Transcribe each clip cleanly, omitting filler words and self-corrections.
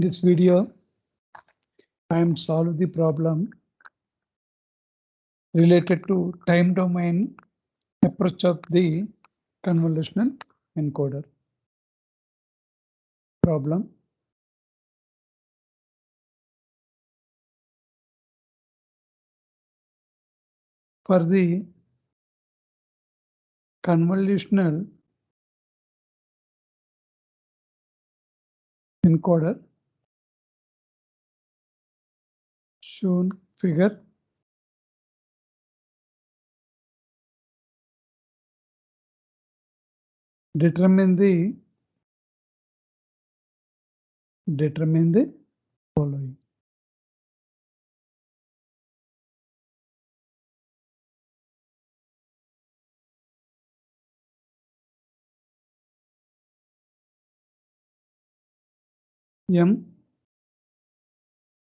In this video, I am solve the problem related to time domain approach of the convolutional encoder. Problem. For the convolutional encoder shown figure, determine the following. M,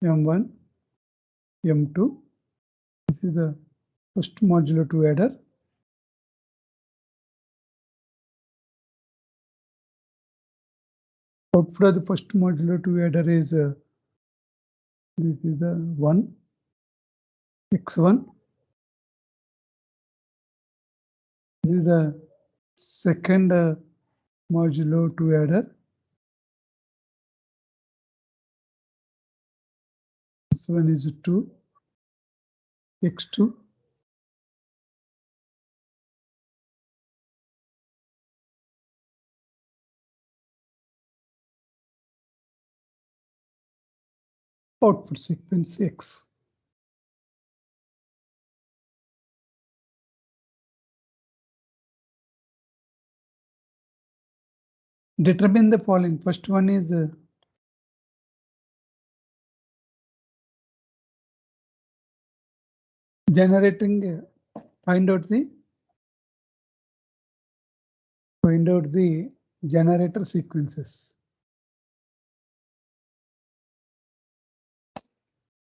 M1, M2. This is the first modulo 2 adder. Output of the first modulo 2 adder is this is the 1, X1. This is the second modulo 2 adder. This one is 2, X2. Output sequence X. Determine the following. First one is generating, find out the generator sequences.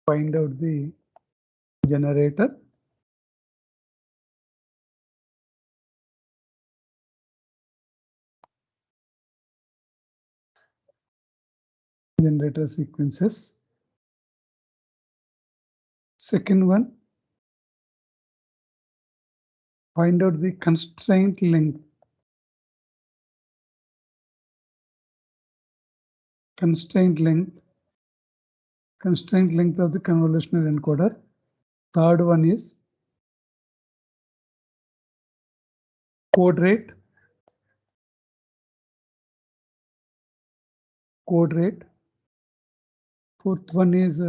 Find out the generator sequences. Second one, find out the constraint length. Constraint length of the convolutional encoder. Third one is code rate. Fourth one is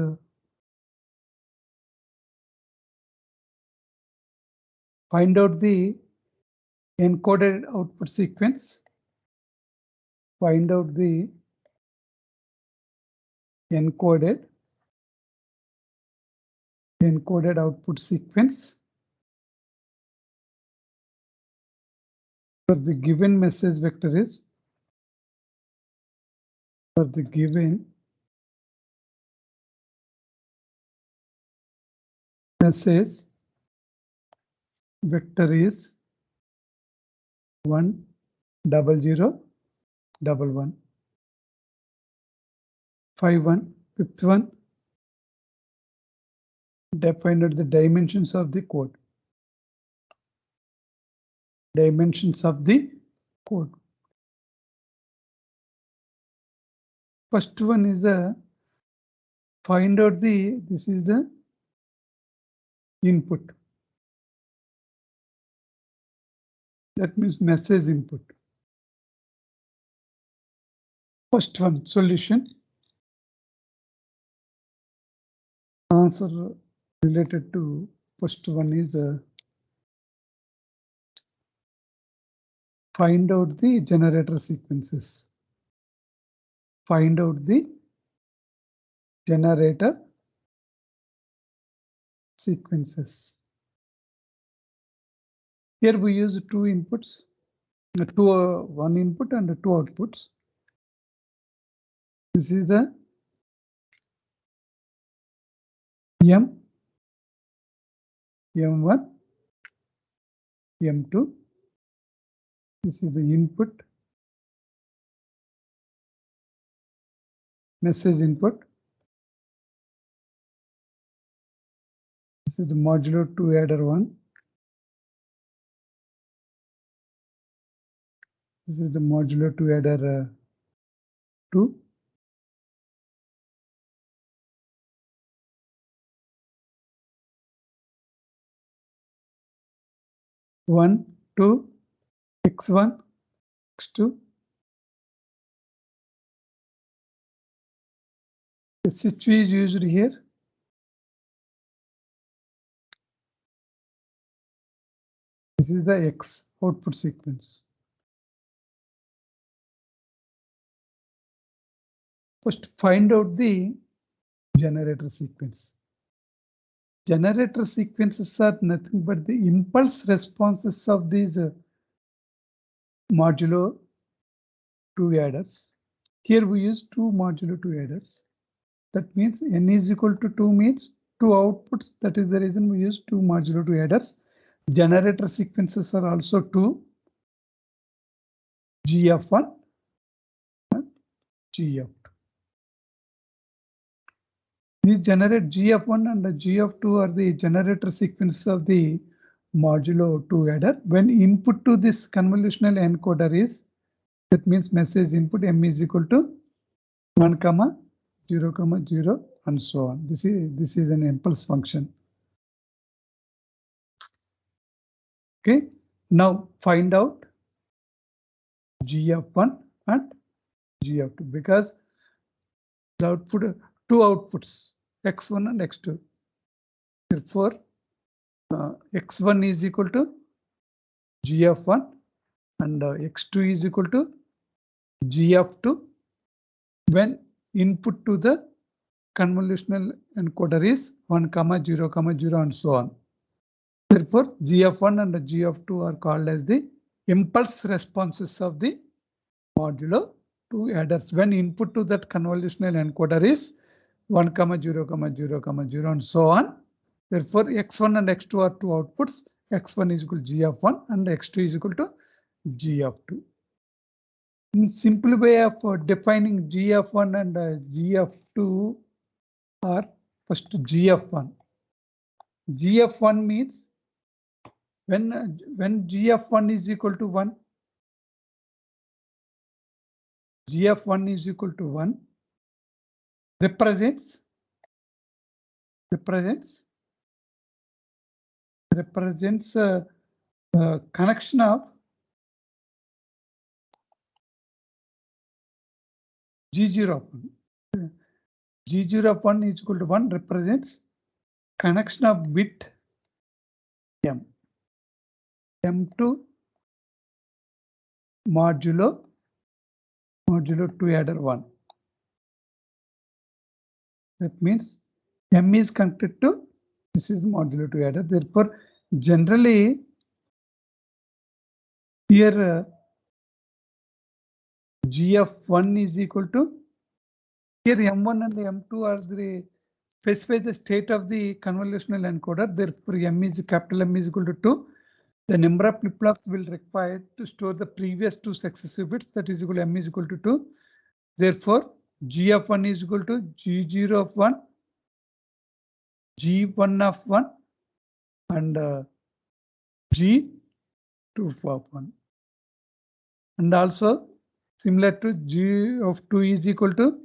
find out the encoded output sequence. Find out the encoded output sequence for the given message vector is message vector is 1 0 0 1 1 5 1. Fifth one, find out the dimensions of the code. First one is find out this is the input. That means message input. First one, solution. Answer related to first one is find out the generator sequences. Find out the generator sequences. Here we use two inputs, one input and two outputs. This is the M, M1, M2. This is the input. message input. This is the modulo 2 adder 1. This is the modulo 2 adder 2. One, two, x1, x2. The switch is used here. This is the X output sequence. First, find out the generator sequence. Generator sequences are nothing but the impulse responses of these modulo 2 adders. Here we use 2 modulo 2 adders. That means n is equal to 2 means 2 outputs. That is the reason we use 2 modulo 2 adders. Generator sequences are also 2 GF1 and GF2. These generate GF1 and the GF2 are the generator sequence of the modulo 2 adder. When input to this convolutional encoder is, that means message input m is equal to 1, 0, 0, and so on. This is an impulse function. Okay, now find out GF1 and GF2 because the output, 2 outputs, x1 and x2. Therefore, x1 is equal to GF1 and x2 is equal to GF2 when input to the convolutional encoder is 1, 0, 0, and so on. Therefore, GF1 and GF2 are called as the impulse responses of the modulo 2 adders when input to that convolutional encoder is 1, 0, 0, 0, and so on. Therefore, x1 and x2 are 2 outputs. x1 is equal to GF1 and x2 is equal to GF2. In simple way of defining GF1 and GF2 are first GF1. GF1 means when GF1 is equal to 1, GF1 is equal to 1 represents connection of G0 of 1. G0 of 1 is equal to 1 represents connection of bit M to modulo 2 adder 1. That means M is connected to this is modulo 2 adder. Therefore, generally here GF1 is equal to here M1 and M2 are the specify the state of the convolutional encoder. Therefore, capital M is equal to 2. The number of flip-flops will require to store the previous 2 successive bits. That is equal to M is equal to 2. Therefore, G of 1 is equal to G0 of 1, G1 of 1, and G2 of 1. And also similar to G of 2 is equal to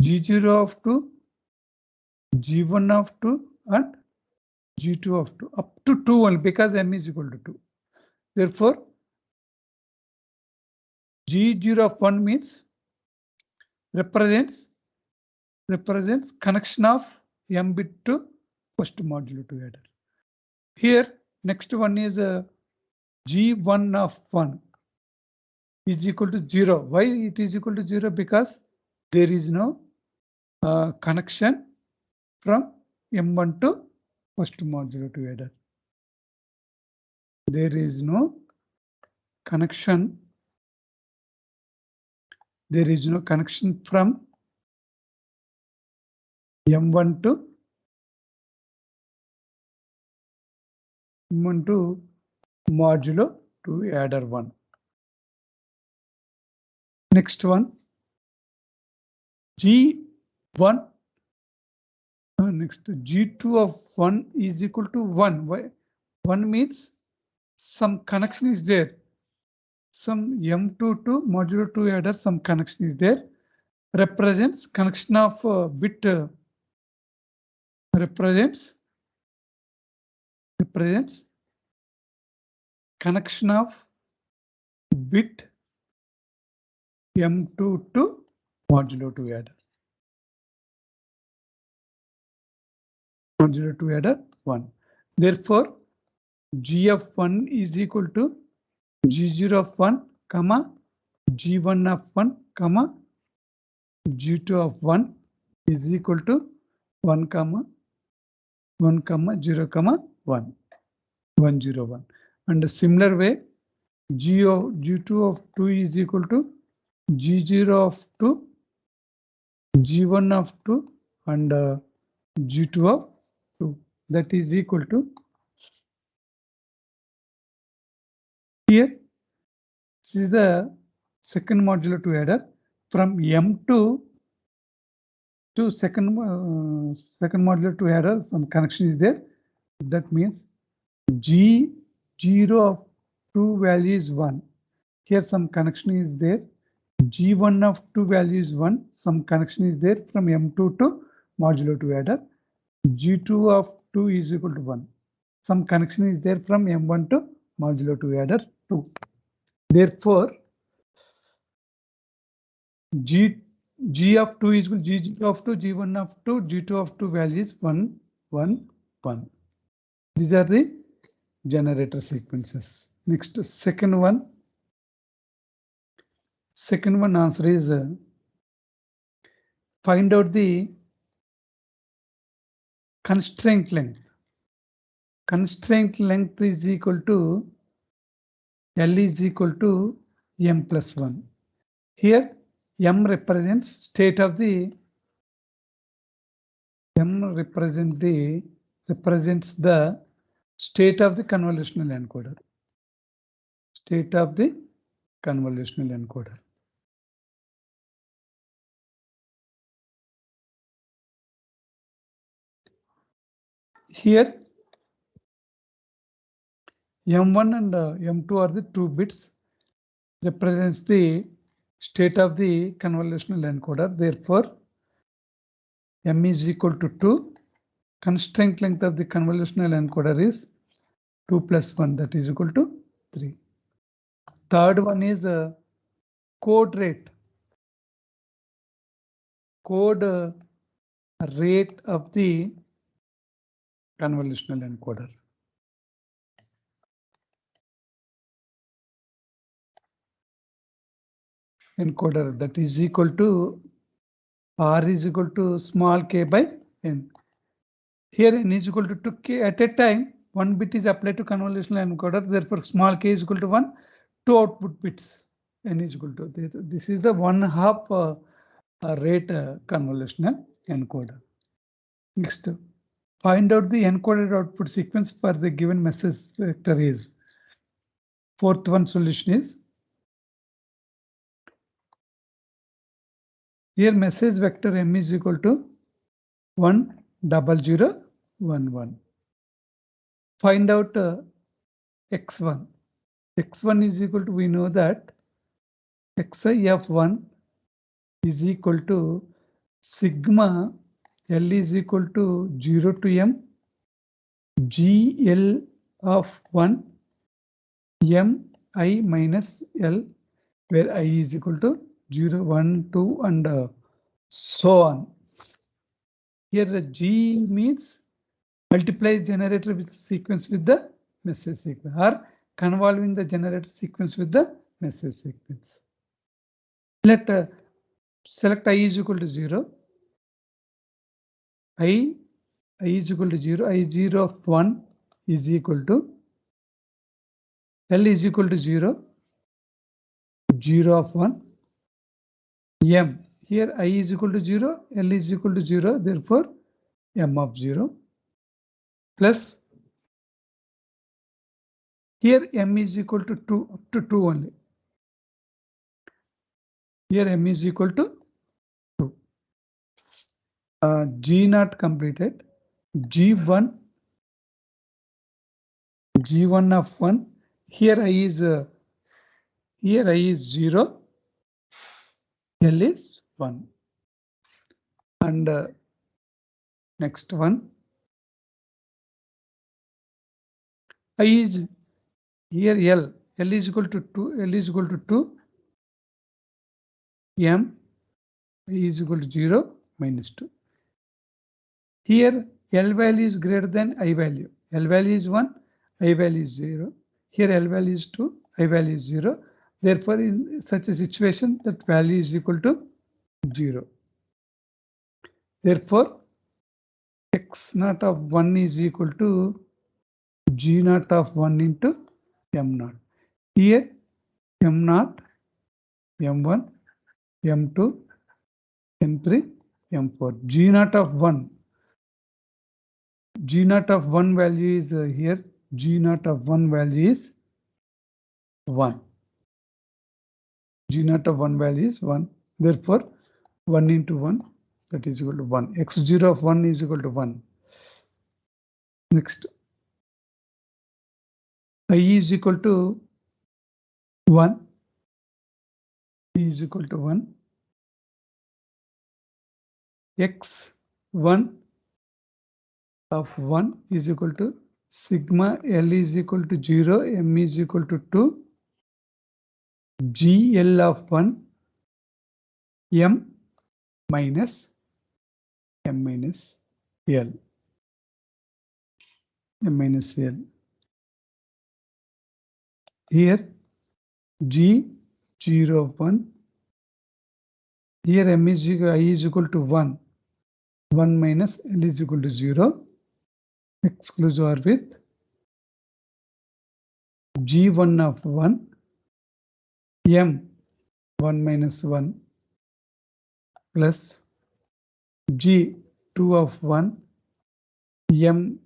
G0 of 2, G1 of 2, and G2 of 2 up to 2 only because M is equal to 2. Therefore, G0 of 1 means represents connection of M bit to first modulo 2 adder. Here, next one is G1 of 1 is equal to 0. Why it is equal to 0? Because there is no connection from M1 to first modulo 2 adder. There is no connection. There is no connection from M1 to modulo 2 adder 1. Next one, G1 next G2 of 1 is equal to 1. Why? 1 means some connection is there. Some M2 to modulo 2 adder, some connection is there. Represents connection of bit represents connection of bit M2 to modulo 2 adder. Modulo 2 adder 1. Therefore, G of 1 is equal to G0 of 1, comma G1 of 1, comma G2 of 1 is equal to 1, comma 1, comma 0, comma 1, 1, 0, 1. And a similar way, G2 of 2 is equal to G0 of 2, G1 of 2, and G2 of 2. That is equal to, here, this is the second modulo 2 adder. From M2 to second modulo 2 adder, some connection is there. That means G0 of 2 value is 1. Here some connection is there. G1 of 2 value is 1. Some connection is there from M2 to modulo 2 adder. G2 of 2 is equal to 1. Some connection is there from M1 to modulo 2 adder 2. Therefore, G of 2 is equal to G0 of 2, G1 of 2, G2 of 2 values 1, 1, 1. These are the generator sequences. Next, second one. Second one answer is find out the constraint length. Constraint length is equal to L is equal to M plus 1. Here M represents state of the represents the state of the convolutional encoder. State of the convolutional encoder. Here M1 and M2 are the 2 bits, represents the state of the convolutional encoder. Therefore, M is equal to 2. Constraint length of the convolutional encoder is 2 plus 1, that is equal to 3. Third one is code rate. Code rate of the convolutional encoder. Encoder, that is equal to R is equal to small k by n. Here n is equal to 2k. At a time, 1 bit is applied to convolutional encoder. Therefore, small k is equal to 1. 2 output bits. N is equal to. This is the 1/2 rate convolutional encoder. Next, find out the encoded output sequence for the given message vector is. Fourth one solution is, here message vector M is equal to 1 0 0 1 1. Find out x1. X1 is equal to, we know that xi of 1 is equal to sigma L is equal to 0 to M GL of 1 M I minus L, where I is equal to 0, 1, 2, and so on. Here the G means multiply generator with sequence with the message sequence, or convolving the generator sequence with the message sequence. Let select I is equal to 0. I is equal to 0. I0 of 1 is equal to L is equal to 0. 0 of 1. M. Here I is equal to 0. L is equal to 0. Therefore, M of 0 plus. Here M is equal to 2, up to 2 only. Here M is equal to 2. G naught completed, G1 of 1. Here I is 0, L is 1, and next one I is here L is equal to 2, L is equal to 2, M is equal to 0 minus 2. Here L value is greater than I value. L value is 1, I value is 0. Here L value is 2, I value is 0. Therefore, in such a situation, that value is equal to 0. Therefore, X naught of 1 is equal to G naught of 1 into M naught. Here M naught, M1, M2, M3, M4. G naught of 1. G naught of 1 value is here. G naught of 1 value is 1. G naught of 1 value is 1. Therefore, 1 into 1, that is equal to 1. X0 of 1 is equal to 1. Next, I is equal to 1. I is equal to 1. X1 of 1 is equal to sigma L is equal to 0, M is equal to 2, GL of 1, M minus M minus L. M minus L. Here G0 of 1. Here M is equal, I is equal to 1. 1 minus L is equal to 0. Exclusive or with G1 of 1. M 1 minus 1 plus G2 of 1. M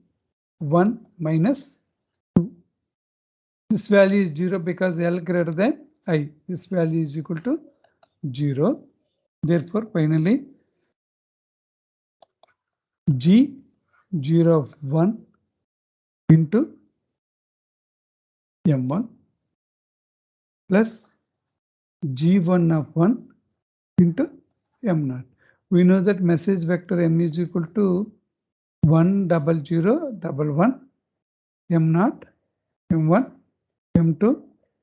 1 minus 2. This value is 0 because L greater than I. This value is equal to 0. Therefore, finally, G0 of 1 into M1 plus G1 of 1 into M0. We know that message vector M is equal to 1 0 0 1 1 M0, M1, M2,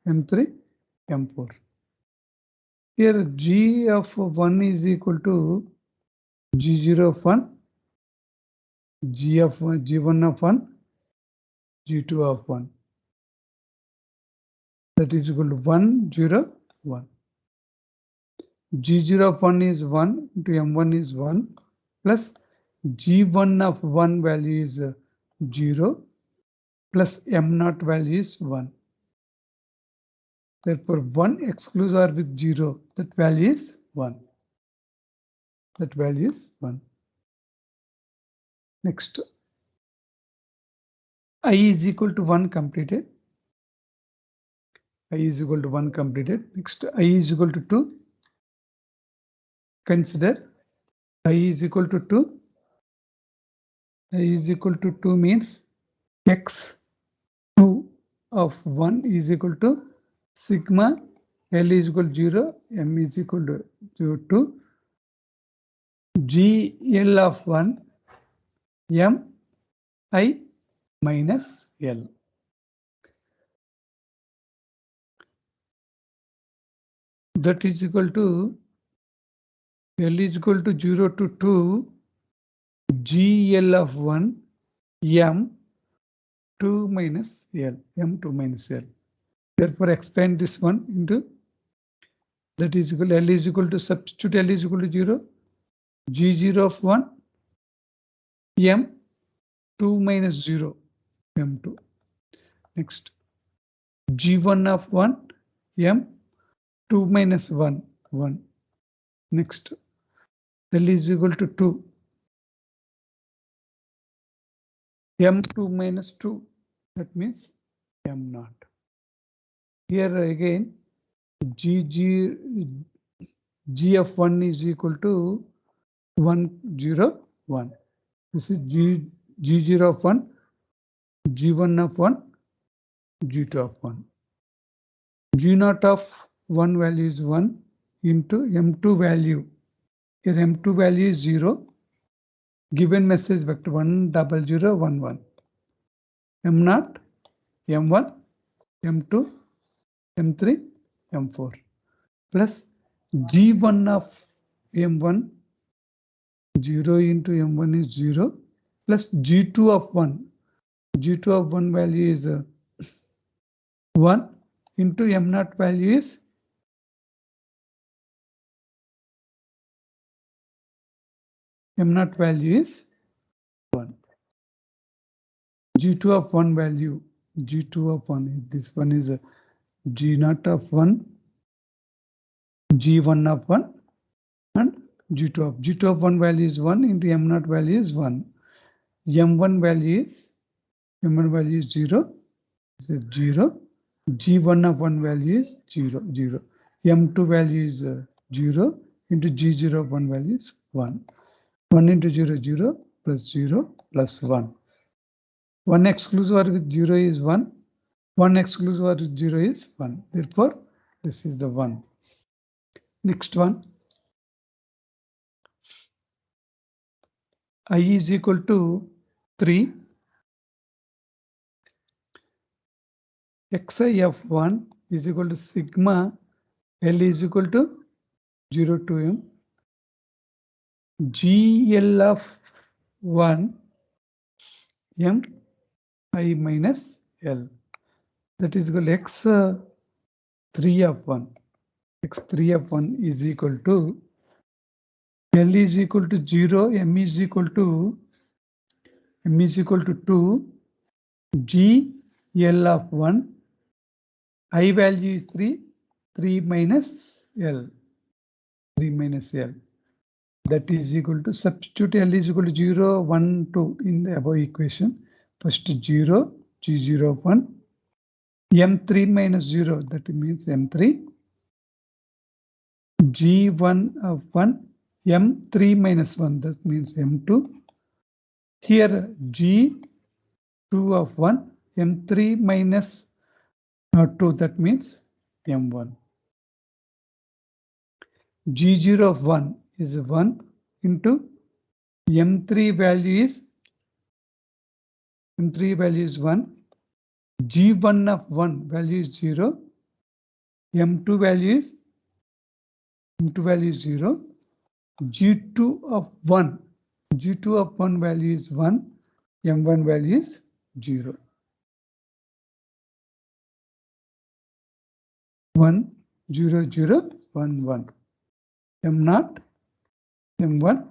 M3, M4. Here G of 1 is equal to G0 of 1, G1 of 1, G2 of 1. That is equal to 1 0 1. G0 of 1 is 1 into M1 is 1 plus G1 of 1 value is 0 plus M0 value is 1. Therefore, 1 exclusive or with 0, that value is 1. That value is 1. Next, I is equal to 1 completed. I is equal to 1 completed. Next, I is equal to 2. Consider I is equal to 2. I is equal to 2 means X2 of 1 is equal to sigma L is equal to 0, M is equal to 2, GL of 1, M I minus L. That is equal to L is equal to 0 to 2, GL of 1, M 2 minus L, M2 minus L. Therefore, expand this one into that is equal L is equal to substitute L is equal to 0, G0 of 1, M 2 minus 0, M2. Next, G1 of 1, M 2 minus 1, 1. Next, L is equal to 2, M2 minus 2, that means M0. Here again, G of 1 is equal to 1 0, 1. This is G0 of 1, G1 of 1, G2 of 1. G0 of 1 value is 1 into M2 value. Here M2 value is 0. Given message vector 1 0 0 1 1. M0, M1, M2, M3, M4 plus G1 of M1, 0 into M1 is 0 plus G2 of 1. G2 of 1 value is 1 into M0 value is M0 value is 1. G2 of 1 value, G2 of 1, this one is G0 of 1, G1 of 1 and G2 of 1 value is 1 into M0 value is 1. M1 value is 0, this is 0. G1 of 1 value is 0, 0. M2 value is 0 into G0 of 1 value is 1. 1 into 0, 0 plus 0 plus 1. 1 exclusive OR with 0 is 1. 1 exclusive OR with 0 is 1. Therefore, this is the 1. Next one. I is equal to 3. Xi of 1 is equal to sigma L is equal to 0 to M. GL of 1 M I minus L. That is equal to X3 of 1. X3 of 1 is equal to L is equal to 0, M is equal to 2, G L of 1, I value is 3, 3 minus L, 3 minus L. That is equal to, substitute L is equal to 0, 1, 2 in the above equation. First 0, G0 of 1, M3 minus 0, that means M3, G1 of 1, M3 minus 1, that means M2. Here G2 of 1, M3 minus 2, that means M1. G0 of 1 is 1 into M3 value is 1. G1 of 1 value is 0. M2 value is 0. G2 of 1 value is 1. M1 value is 0. 1 0 0 1 1. M0, M1,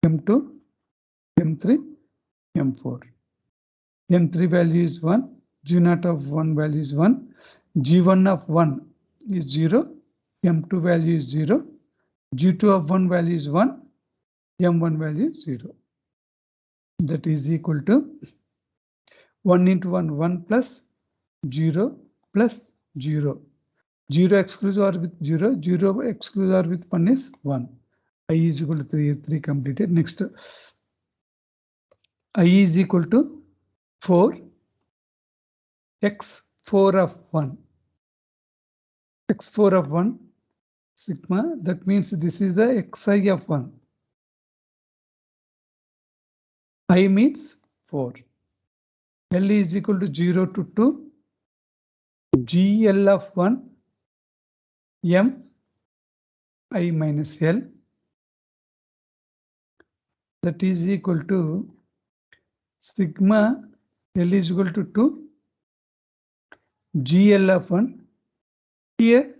M2, M3, M4. M3 value is 1. G0 of 1 value is 1. G1 of 1 is 0. M2 value is 0. G2 of 1 value is 1. M1 value is 0. That is equal to 1 into 1, 1 plus 0 plus 0. 0 exclusive OR with 0. 0 exclusive OR with 1 is 1. I is equal to 3. 3 completed. Next, I is equal to 4. X4 of 1. X4 of 1 sigma. That means this is the Xi of 1. I means 4. L is equal to 0 to 2. GL of 1 M I minus L. That is equal to sigma L is equal to 2. GL of 1. Here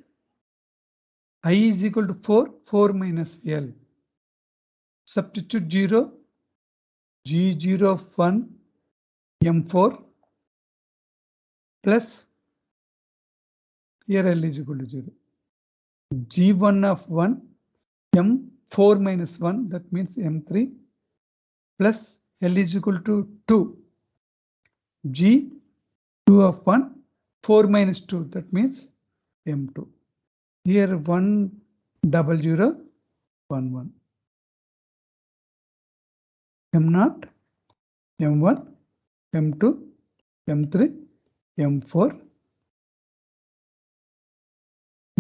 I is equal to 4. 4 minus L. Substitute 0. G0 of 1 M4 plus here L is equal to 0. G1 of 1 M4 minus 1, that means M3 plus L is equal to 2. G2 of 1 4 minus 2, that means M2. Here 1 0 0 1 1. M0, M1, M2, M3, M4.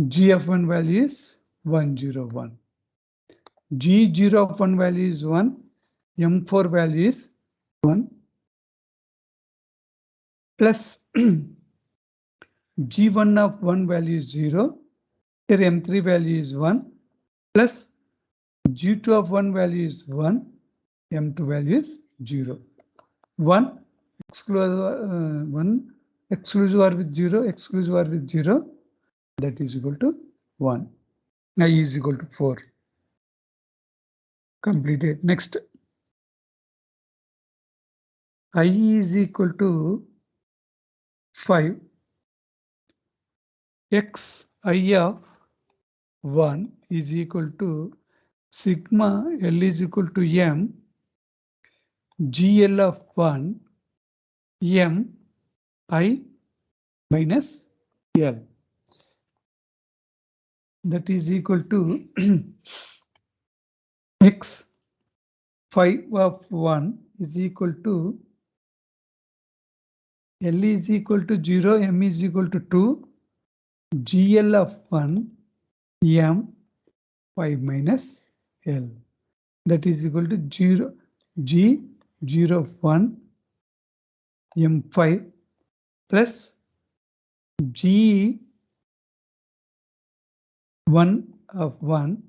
G of 1 value is 101. G0 of 1 value is 1. M4 value is 1. Plus G1 of 1 value is 0. Here M3 value is 1. Plus G2 of 1 value is 1. M2 value is 0. 1 exclusive or with 0, exclusive or with 0, that is equal to 1. I is equal to 4. Completed. Next, I is equal to 5. X I of 1 is equal to sigma L is equal to M GL of 1 M I minus L. That is equal to X 5 of 1 is equal to L is equal to 0, M is equal to 2, GL of 1 M 5 minus L. That is equal to 0 G 0 of 1 M5 plus G 1 of 1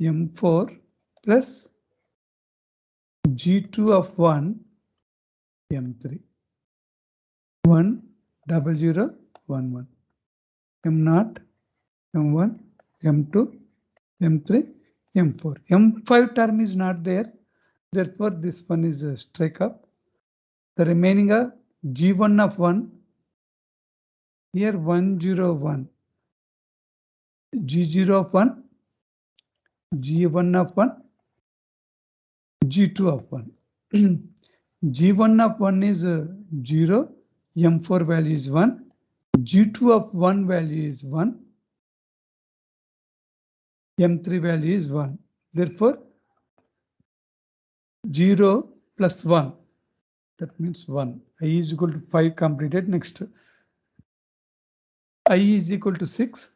M4 plus G2 of 1 M3. 1 0 1 1. M0, M1, M2, M3, M4. M5 term is not there. Therefore, this one is a strike up. The remaining are G1 of 1. Here 1 0 1. G0 of 1. G1 of 1. G2 of 1. G1 of 1 is 0. M4 value is 1. G2 of 1 value is 1. M3 value is 1. Therefore, 0 plus 1. That means 1. I is equal to 5 completed. Next, I is equal to 6.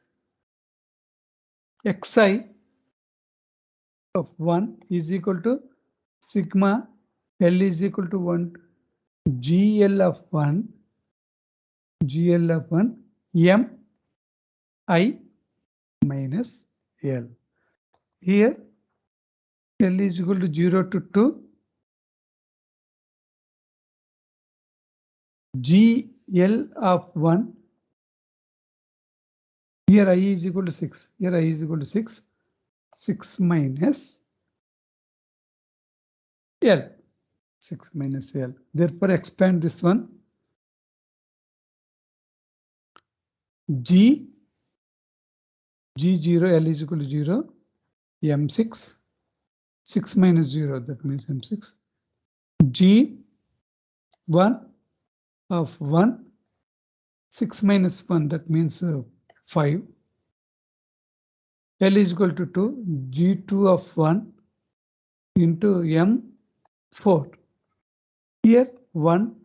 Xi of 1 is equal to sigma L is equal to 1 GL of 1 M I minus L. Here L is equal to 0 to 2. GL of 1. Here I is equal to 6. Here I is equal to 6. 6 minus L. 6 minus L. Therefore, expand this one. G0 L is equal to 0. M6. 6 minus 0. That means M6. G1 of 1. 6 minus 1. That means 5. L is equal to 2. G2 of 1 into M4. Here 1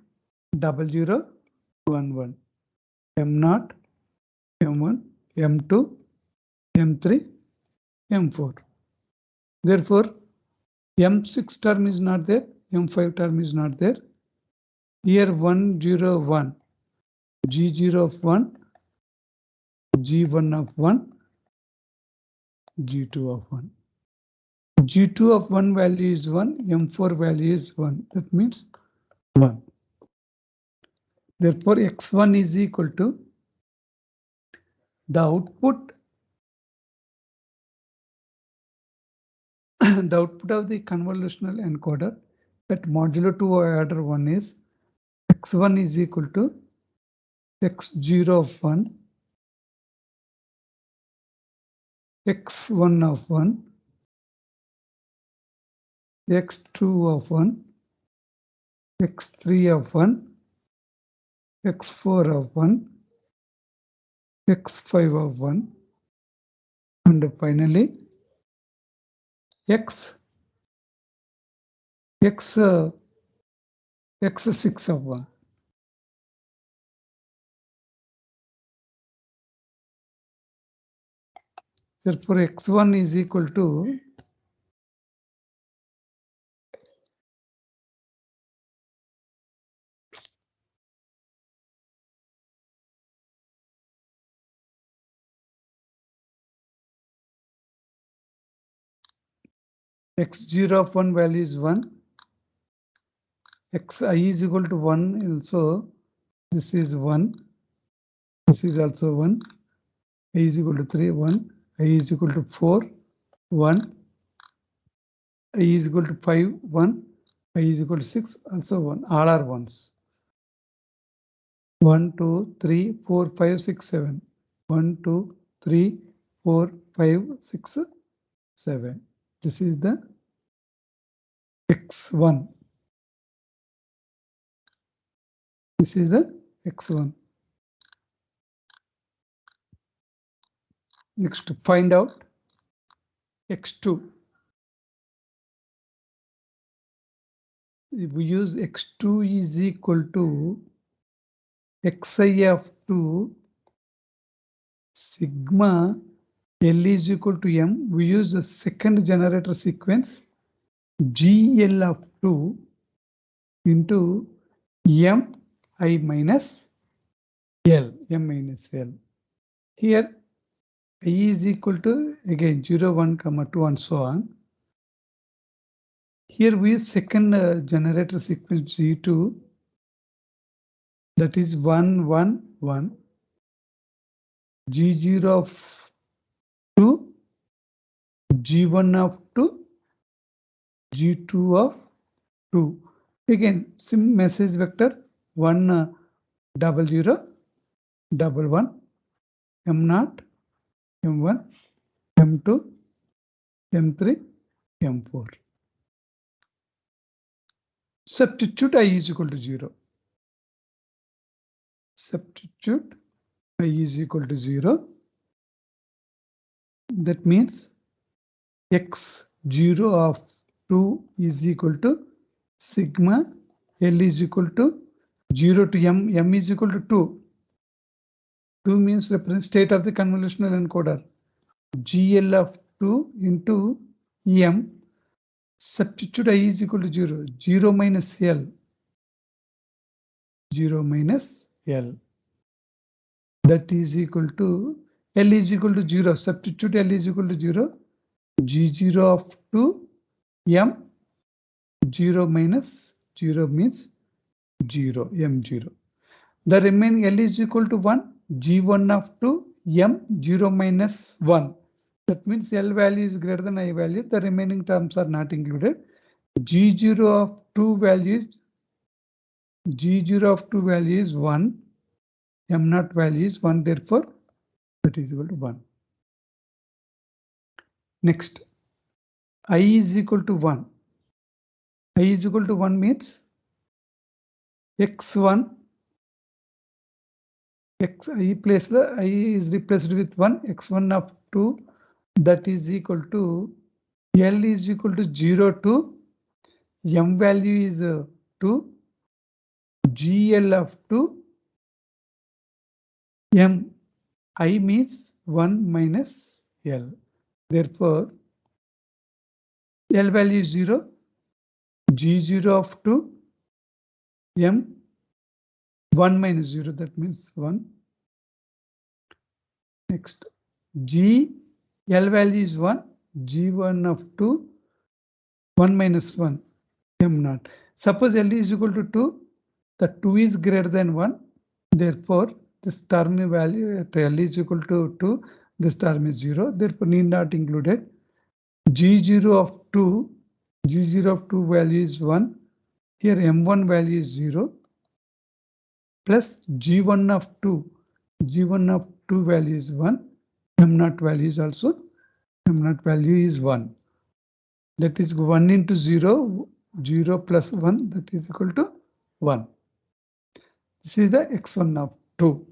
0 1 1. M0, M1, M2, M3, M4. Therefore, M6 term is not there, M5 term is not there. Here 1 0 1. G0 of 1, G1 of 1, G2 of 1. G2 of 1 value is 1, M4 value is 1. That means 1. Therefore, X1 is equal to the output the output of the convolutional encoder at modulo 2 order 1 is X1 is equal to X0 of 1, X1 of 1, X2 of 1, X3 of 1, X4 of 1, X5 of 1, and finally X x6 of 1. Therefore, x1 is equal to x0 of 1 value is 1. xi is equal to 1 also. This is 1. This is also 1. I is equal to 3, 1. I is equal to 4, 1. I is equal to 5, 1. I is equal to 6, also 1. All are 1s. 1, 2, 3, 4, 5, 6, 7. 1, 2, 3, 4, 5, 6, 7. This is the x1. This is the x1. Next, find out x2. If we use x2 is equal to xi of 2 sigma L is equal to m. We use the second generator sequence GL of 2 into m I minus L, m minus L. Here I is equal to again 0, 1, 2 and so on. Here we use second generator sequence G2, that is 1, 1, 1. G0 of 2, G1 of 2, G2 of 2. Again, sim message vector 1, 0, 0, 1, 1, M0, M1, M2, M3, M4. Substitute I is equal to 0. Substitute I is equal to 0. That means x0 of 2 is equal to sigma L is equal to 0 to m. M is equal to 2. 2 means represents state of the convolutional encoder. GL of 2 into M. Substitute I is equal to 0. 0 minus L. 0 minus L. That is equal to L is equal to 0. Substitute L is equal to 0. G0 of 2 M. 0 minus 0 means 0. M0. The remaining L is equal to 1. G1 of 2 M 0 minus 1. That means L value is greater than I value. The remaining terms are not included. G0 of 2 value is 1. M0 value is 1. Therefore, that is equal to 1. Next, I is equal to 1. I is equal to 1 means x1. I is replaced with 1. X1 of 2. That is equal to L is equal to 0 to M value is 2. GL of 2. M I means 1 minus L. Therefore, L value is 0. G0 of 2. M 1 minus 0. That means 1. Next, G L value is 1. G1 of 2. 1 minus 1. M0. Suppose L is equal to 2. The 2 is greater than 1. Therefore, this term value at L is equal to 2. This term is 0. Therefore, need not included. G0 of 2. G0 of 2 value is 1. Here M1 value is 0. Plus G1 of 2. G1 of 2 value is 1. M0 value is also. M0 value is 1. That is 1 into 0. 0 plus 1. That is equal to 1. This is the x1 of 2.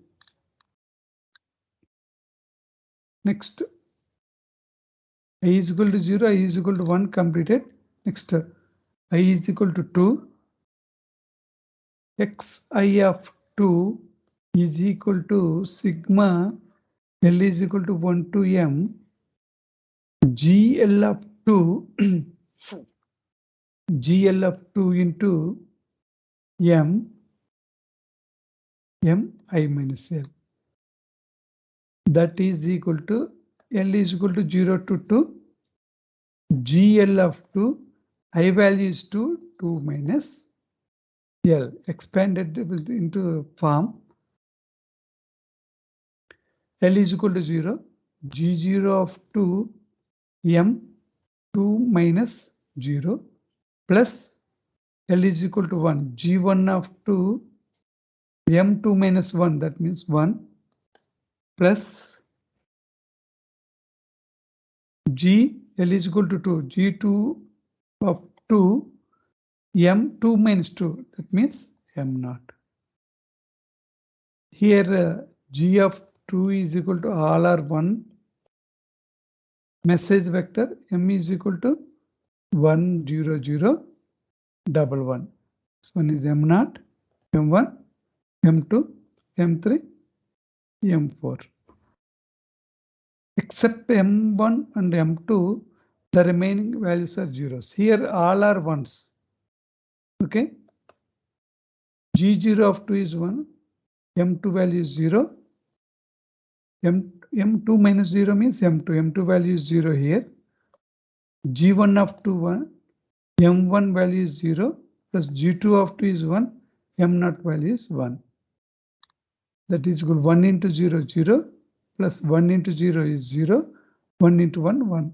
Next, I is equal to 0, I is equal to 1 completed. Next, I is equal to 2, xi of 2 is equal to sigma L is equal to 1 to m GL of 2 GL of 2 into m mi minus L. That is equal to L is equal to 0 to 2 GL of 2 I value is 2 minus L expanded into form L is equal to 0 G0 of 2 m 2 minus 0 plus L is equal to 1 G1 of 2 m2 minus 1, that means 1 plus G L is equal to 2 G2 of 2 m2 minus 2, that means m0. Here G of 2 is equal to all are 1 message vector, m is equal to 1 0 0 1 1. This one is m0, m1, m2, m3, m4. Except m1 and m2, the remaining values are zeros. Here all are ones. Okay. G0 of 2 is 1, m2 value is 0, m2 minus 0 means m2 value is 0 here. G1 of 2 1, m1 value is 0 plus G2 of 2 is 1, m0 value is 1. That is equal to 1 into 0 0 plus 1 into 0 is 0, 1 into 1 1.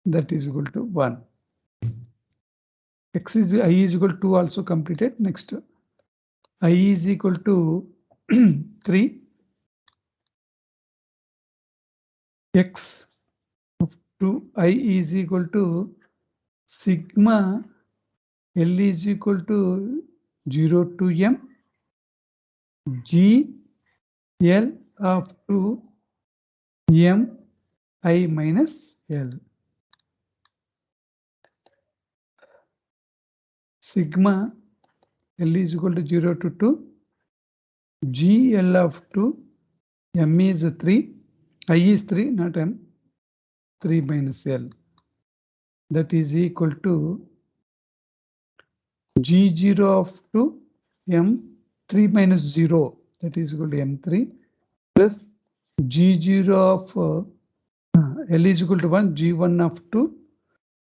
That is equal to 1. X is I is equal to 2 also completed. Next, I is equal to 3. X of 2 I is equal to sigma L is equal to 0 to m G L of 2 m I minus L. Sigma L is equal to 0 to 2 G L of 2 m is 3, I is 3, not m, 3 minus L. That is equal to G0 of 2 m3 minus 0, that is equal to m3 plus G0 of L is equal to 1, G1 of 2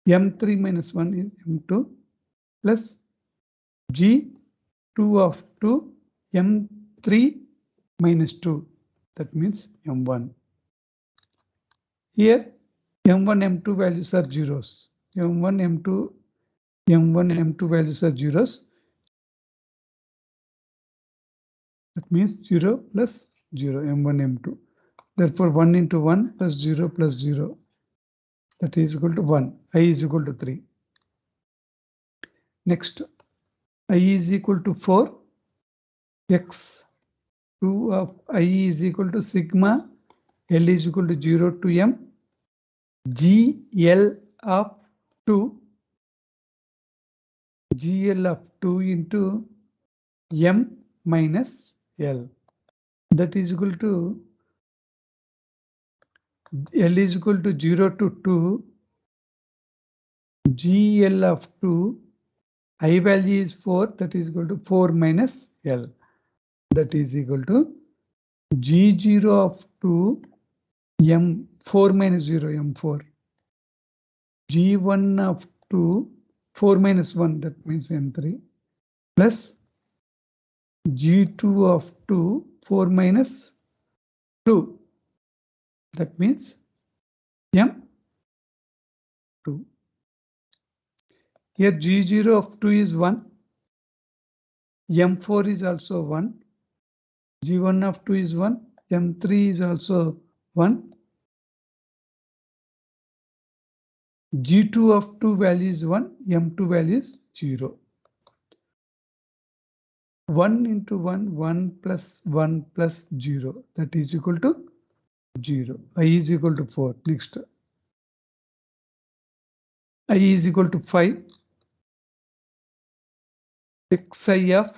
m3 minus 1 is m2 plus G2 of 2 m3 minus 2, that means m1. Here m1 m2 values are zeros. m1 m2 values are zeros. That means 0 plus 0, m1 m2. Therefore 1 into 1 plus 0 plus 0, that is equal to 1. I is equal to 3. Next, I is equal to 4. X2 of I is equal to sigma L is equal to 0 to m GL of 2 GL of 2 into m minus L. That is equal to L is equal to 0 to 2 GL of 2 I value is 4, that is equal to 4 minus L. That is equal to G0 of 2 m4 minus 0 m4. G1 of 2 4 minus 1, that means m3 plus G2 of 2 4 minus 2, that means m2. Here G0 of 2 is 1, m4 is also 1, G1 of 2 is 1, m3 is also 1, G2 of 2 value is 1, m2 value is 0. 1 into 1, 1 plus 1 plus 0, that is equal to 0. I is equal to 4. Next, I is equal to 5. xi of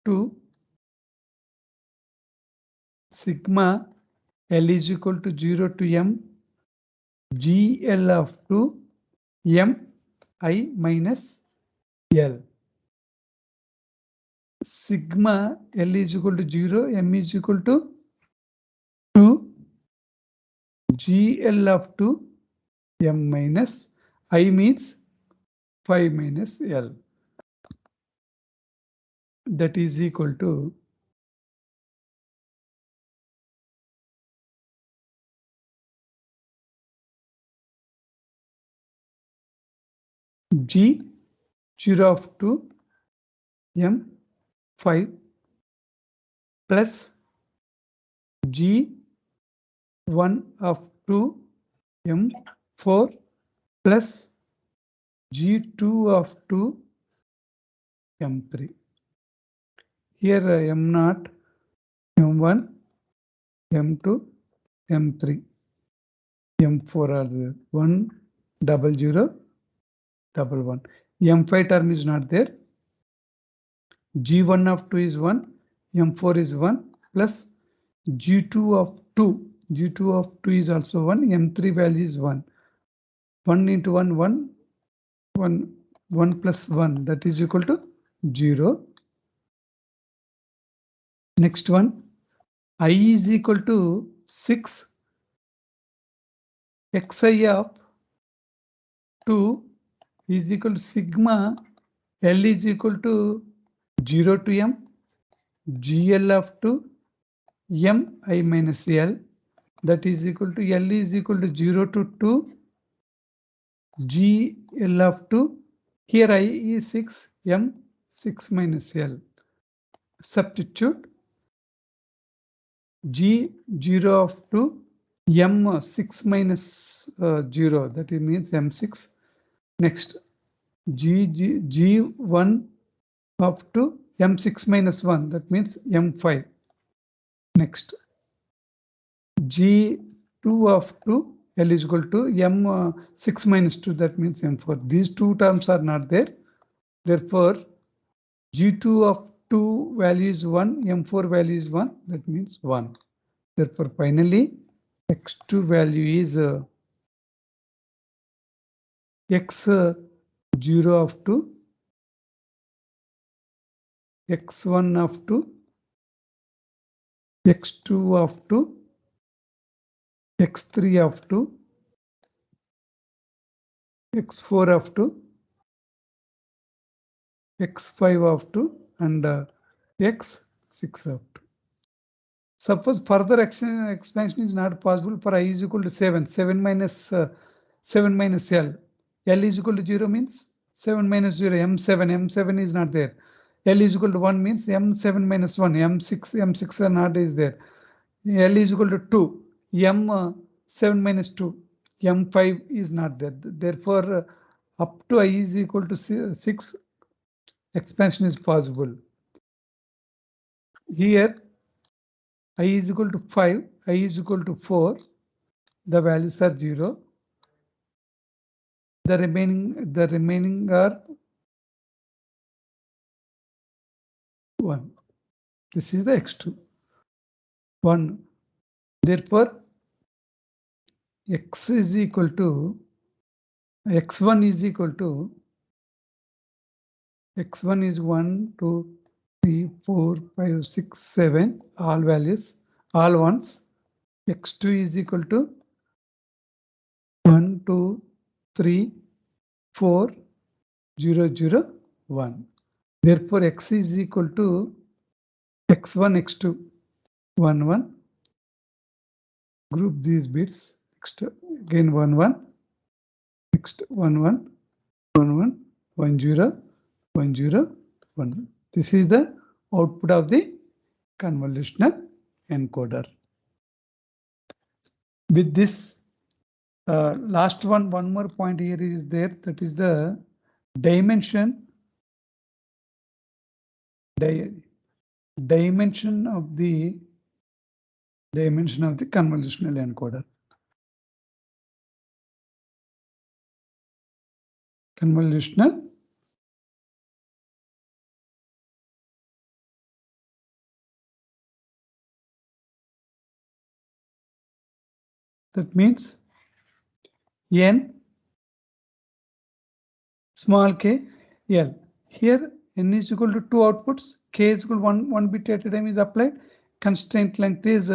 2 sigma L is equal to 0 to m GL of 2 m I minus L. Sigma L is equal to 0, m is equal to 2 GL of 2 m minus I means 5 minus L. That is equal to G 0 of 2 m 5 plus G 1 of 2 m 4 plus G2 of 2 m3. Here m0, m1, m2, m3, m4 are there. 1 0 0 1 1. M5 term is not there. G1 of 2 is 1, M4 is 1 plus G2 of 2. G2 of 2 is also 1, M3 value is 1. 1 into 1, 1, 1, 1 plus 1, that is equal to 0. Next one, I is equal to 6, xi of 2 is equal to sigma L is equal to 0 to m GL of 2 m I minus L, that is equal to L is equal to 0 to 2 GL of 2. Here I is 6 m 6 minus L. Substitute G 0 of 2 m 6 minus 0, that means m6. Next G1 of 2 m6 minus 1, that means m5. Next G2 of 2 L is equal to m6 minus 2, that means m4. These two terms are not there. Therefore, G2 of 2 value is 1, m4 value is 1, that means 1. Therefore, finally, x2 value is x0 of 2, x1 of 2, x2 of 2, x3 of 2, x4 of 2, x5 of 2, and x6 of 2. Suppose further expansion is not possible for I is equal to 7. 7 minus L. L is equal to 0 means 7 minus 0, m7. m7 is not there. L is equal to 1 means m7 minus 1. m6 are not is there. L is equal to 2. m7 minus 2. m5 is not there. Therefore, up to I is equal to 6, expansion is possible. Here I is equal to 5, I is equal to 4, the values are 0. The remaining are 1. This is the x2. 1. Therefore, x is equal to x1 is equal to x1 is 1, 2, 3, 4, 5, 6, 7, all values, all ones. X2 is equal to 1, 2, 3, 4, 0, 0, 1. Therefore, x is equal to x1, x2, 1, 1. Group these bits. Next, again 1, 1. Next 1, 1, 1, 1, 1, 0, 1, 0, 1. This is the output of the convolutional encoder. With this, last one more point here is there. That is the dimension of the convolutional encoder. Convolutional That means n small k l. Here n is equal to 2 outputs, k is equal to 1 bit at a time is applied. Constraint length is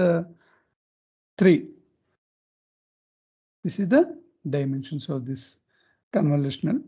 3. This is the dimensions of this convolutional